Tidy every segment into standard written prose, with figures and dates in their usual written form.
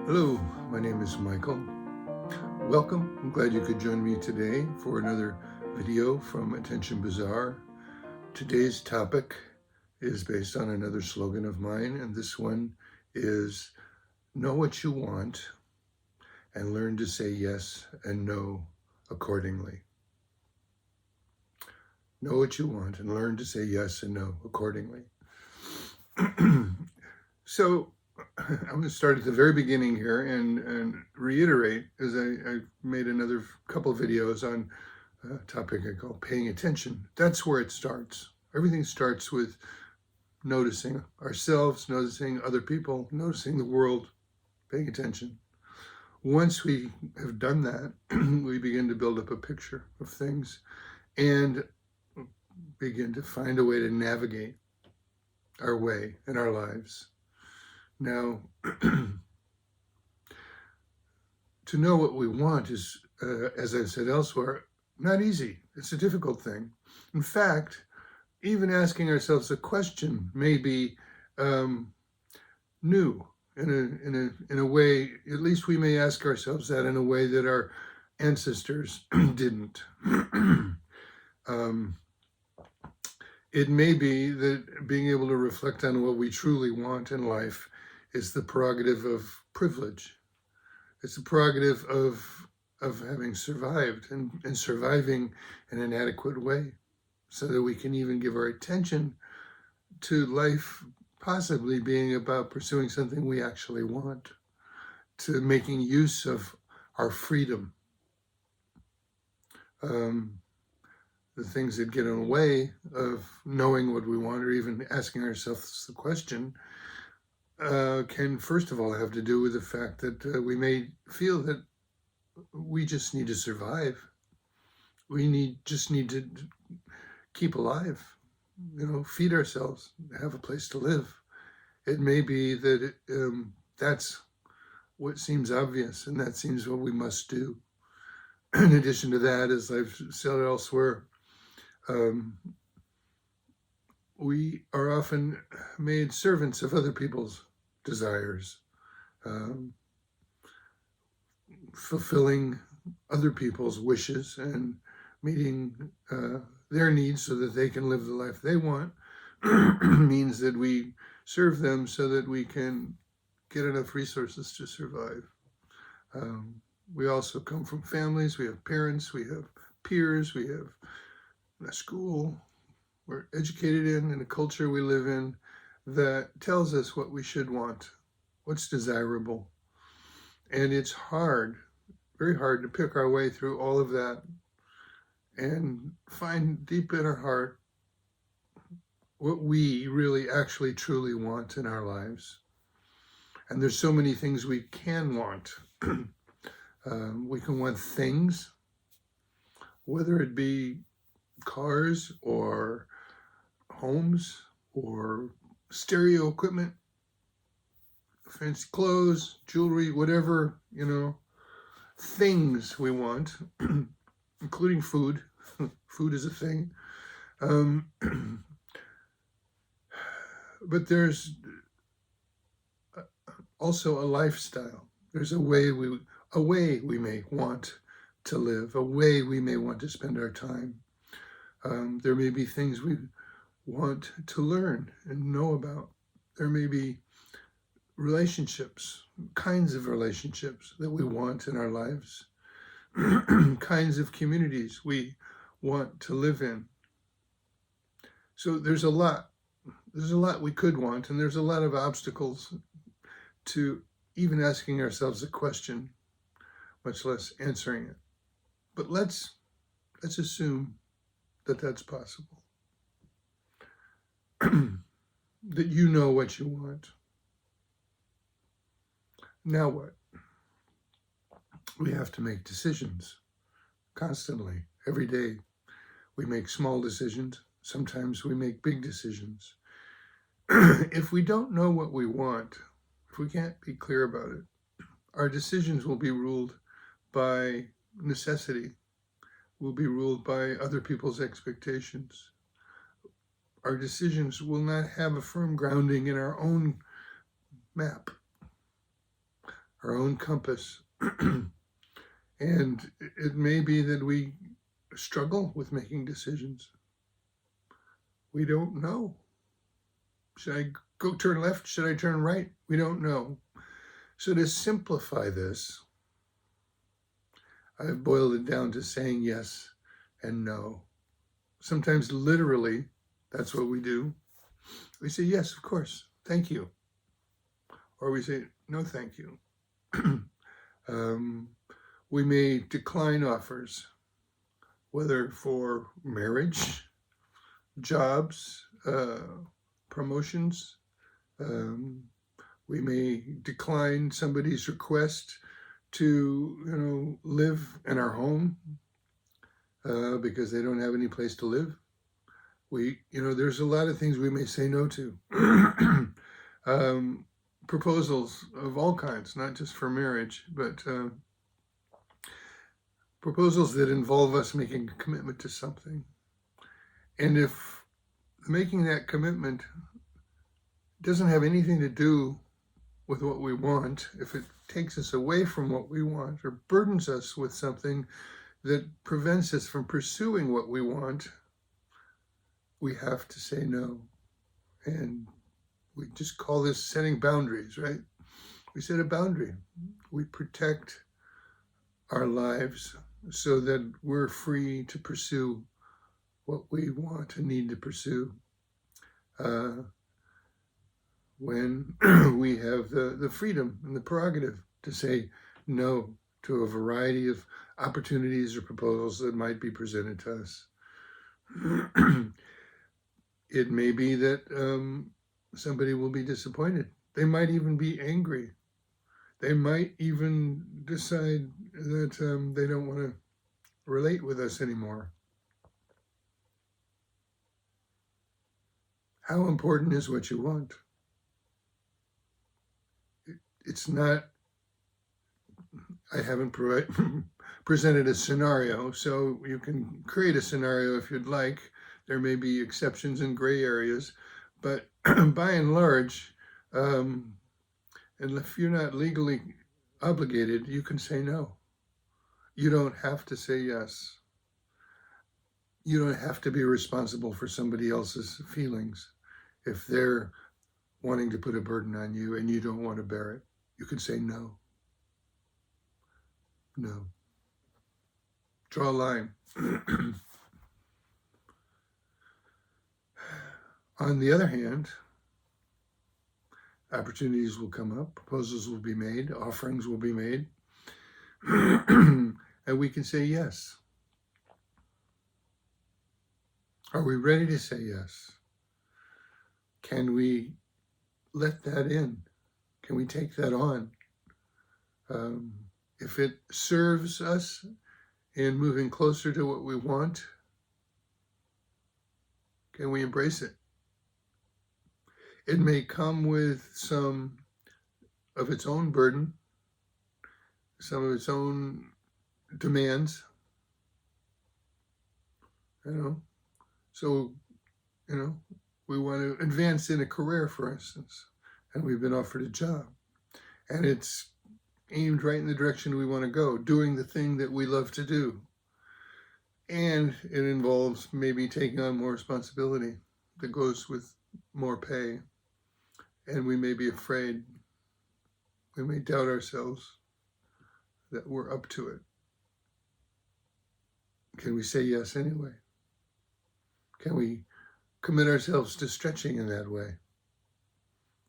Hello, my name is Michael. Welcome. I'm glad you could join me today for another video from Attention Bazaar. Today's topic is based on another slogan of mine, and this one is know what you want and learn to say yes and no accordingly. Know what you want and learn to say yes and no accordingly. So I'm going to start at the very beginning here and reiterate, as I made another couple of videos on a topic I call paying attention. That's where it starts. Everything starts with noticing ourselves, noticing other people, noticing the world, paying attention. Once we have done that, we begin to build up a picture of things and begin to find a way to navigate our way in our lives. Now, to know what we want is, as I've said elsewhere, not easy. It's a difficult thing. In fact, even asking ourselves a question may be new in a way. At least we may ask ourselves that in a way that our ancestors didn't. It may be that being able to reflect on what we truly want in life is the prerogative of privilege. It's the prerogative of having survived and surviving in an adequate way so that we can even give our attention to life possibly being about pursuing something we actually want, to making use of our freedom. The things that get in the way of knowing what we want or even asking ourselves the question can first of all have to do with the fact that we may feel that we just need to survive. We just need to keep alive, feed ourselves, have a place to live. It may be that that's what seems obvious, and that seems what we must do. In addition to that, as I've said elsewhere, we are often made servants of other people's desires, fulfilling other people's wishes and meeting their needs so that they can live the life they want means that we serve them so that we can get enough resources to survive. We also come from families, we have parents, we have peers, we have a school we're educated in a culture we live in that tells us what we should want, what's desirable. And it's hard, very hard to pick our way through all of that and find deep in our heart what we really actually truly want in our lives. And there's so many things we can want. We can want things, whether it be cars or homes or stereo equipment, fancy clothes, jewelry, whatever, things we want, including food. Food is a thing. But there's also a lifestyle. There's a way we may want to live, a way we may want to spend our time. There may be things we want to learn and know about. There may be relationships, kinds of relationships that we want in our lives, kinds of communities we want to live in. So there's a lot we could want, and there's a lot of obstacles to even asking ourselves a question, much less answering it. But let's assume that that's possible. That you know what you want. Now what? We have to make decisions constantly, every day. We make small decisions. Sometimes we make big decisions. If we don't know what we want, if we can't be clear about it, our decisions will be ruled by necessity, will be ruled by other people's expectations. Our decisions will not have a firm grounding in our own map. our own compass. And it may be that we struggle with making decisions. We don't know. Should I go turn left? Should I turn right? We don't know. So to simplify this, I've boiled it down to saying yes and no. Sometimes literally, that's what we do. We say, yes, of course, thank you. Or we say, no, thank you. We may decline offers, whether for marriage, jobs, promotions. We may decline somebody's request to, live in our home because they don't have any place to live. There's a lot of things we may say no to. Proposals of all kinds, not just for marriage, but proposals that involve us making a commitment to something. And if making that commitment doesn't have anything to do with what we want, if it takes us away from what we want or burdens us with something that prevents us from pursuing what we want, we have to say no. And we just call this setting boundaries, right? We set a boundary. We protect our lives so that we're free to pursue what we want and need to pursue. When we have the freedom and the prerogative to say no to a variety of opportunities or proposals that might be presented to us. It may be that somebody will be disappointed. They might even be angry. They might even decide that they don't want to relate with us anymore. How important is what you want? It's not, I haven't presented a scenario, so you can create a scenario if you'd like. There may be exceptions and gray areas, but by and large, and if you're not legally obligated, you can say no. You don't have to say yes. You don't have to be responsible for somebody else's feelings if they're wanting to put a burden on you and you don't want to bear it. You can say no. No. Draw a line. On the other hand, opportunities will come up, proposals will be made, offerings will be made, and we can say yes. Are we ready to say yes? Can we let that in? Can we take that on? If it serves us in moving closer to what we want, can we embrace it? It may come with some of its own burden, some of its own demands, So, we want to advance in a career, for instance, and we've been offered a job, and it's aimed right in the direction we want to go, doing the thing that we love to do. And it involves maybe taking on more responsibility that goes with more pay. And we may be afraid. We may doubt ourselves that we're up to it. Can we say yes anyway? Can we commit ourselves to stretching in that way?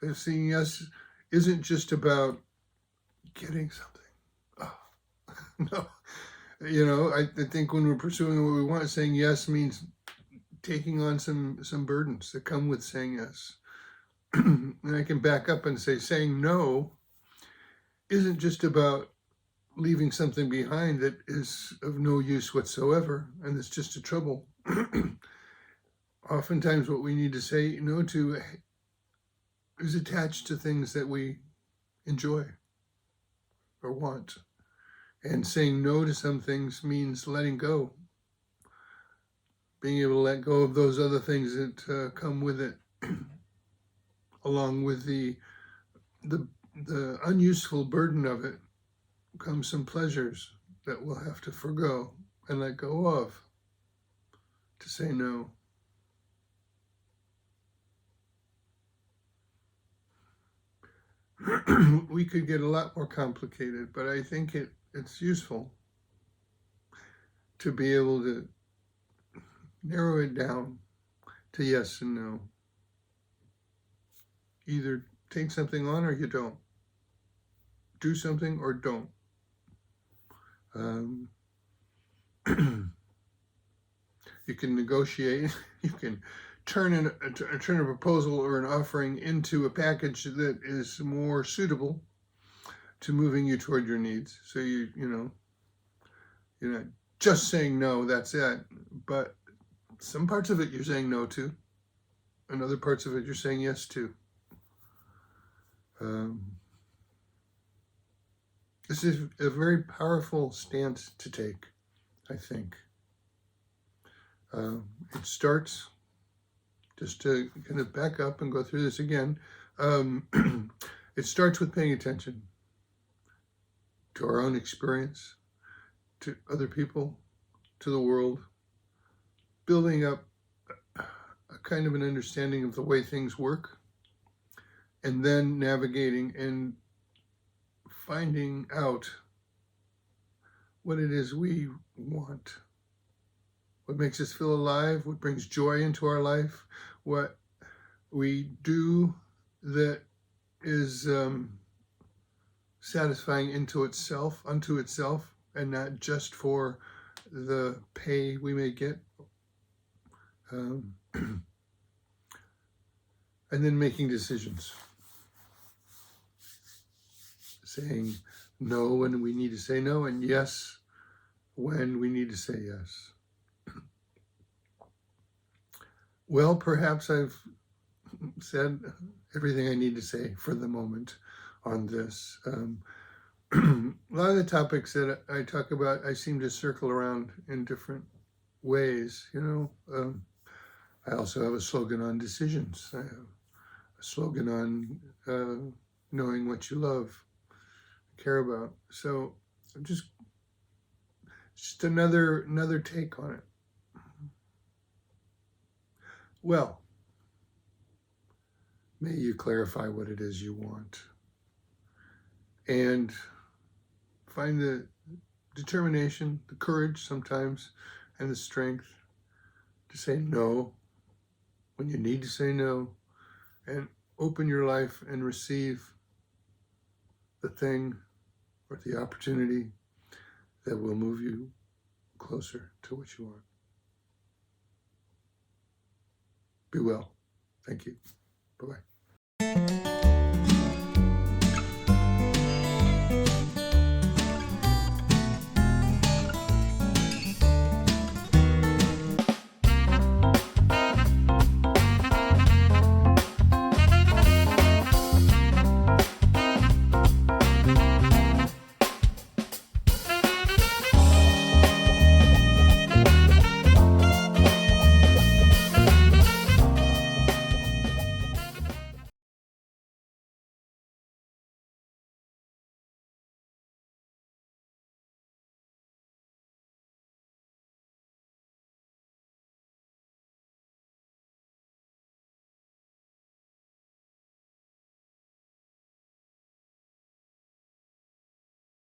If saying yes isn't just about getting something. Oh, no. I think when we're pursuing what we want, saying yes means taking on some burdens that come with saying yes. And I can back up and say saying no isn't just about leaving something behind that is of no use whatsoever, and it's just a trouble. Oftentimes what we need to say no to is attached to things that we enjoy or want. And saying no to some things means letting go. Being able to let go of those other things that come with it, along with the the unuseful burden of it comes some pleasures that we'll have to forgo and let go of, to say no. We could get a lot more complicated, but I think it's useful to be able to narrow it down to yes and no. Either take something on or you don't. Do something or don't. You can negotiate. You can turn a proposal or an offering into a package that is more suitable to moving you toward your needs. So you're not just saying no, that's it. But some parts of it you're saying no to, and other parts of it you're saying yes to. This is a very powerful stance to take, I think. It starts, just to kind of back up and go through this again, it starts with paying attention to our own experience, to other people, to the world, building up a kind of an understanding of the way things work, and then navigating and finding out what it is we want, what makes us feel alive, what brings joy into our life, what we do that is satisfying unto itself, and not just for the pay we may get. And then making decisions. Saying no when we need to say no, and yes when we need to say yes. Well, perhaps I've said everything I need to say for the moment on this. A lot of the topics that I talk about, I seem to circle around in different ways. I also have a slogan on decisions. I have a slogan on knowing what you love, care about. So just another take on it. Well, may you clarify what it is you want, and find the determination, the courage sometimes, and the strength to say no when you need to say no, and open your life and receive the thing or the opportunity that will move you closer to what you want. Be well. Thank you. Bye-bye.